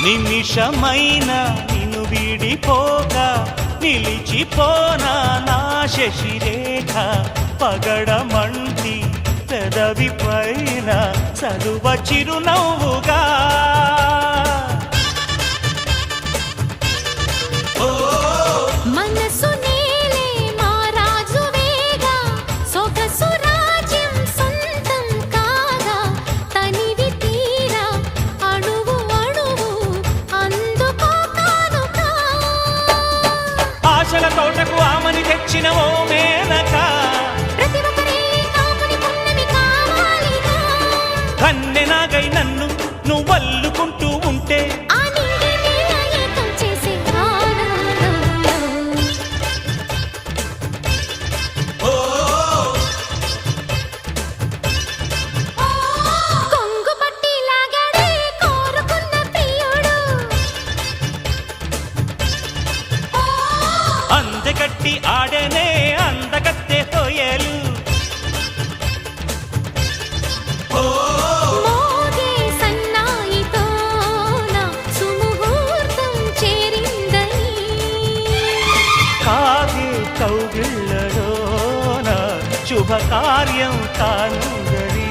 నిమిషమైన నిన్ను వీడిపోక నిలిచిపోనా నా శశిరేఖ పగడమంటి పెదవి పైన చదువ చిరునవ్వుగా ఆశల తోటకు ఆమని తెచ్చిన ఓ మేనక కన్నెనాగై నన్ను నువ్వల్లుకుంటూ ఉంటే అందగట్టి ఆడనే అందగత్తె హోయలు కాగే కౌగిళ్ళలోన శుభకార్యం కానుందని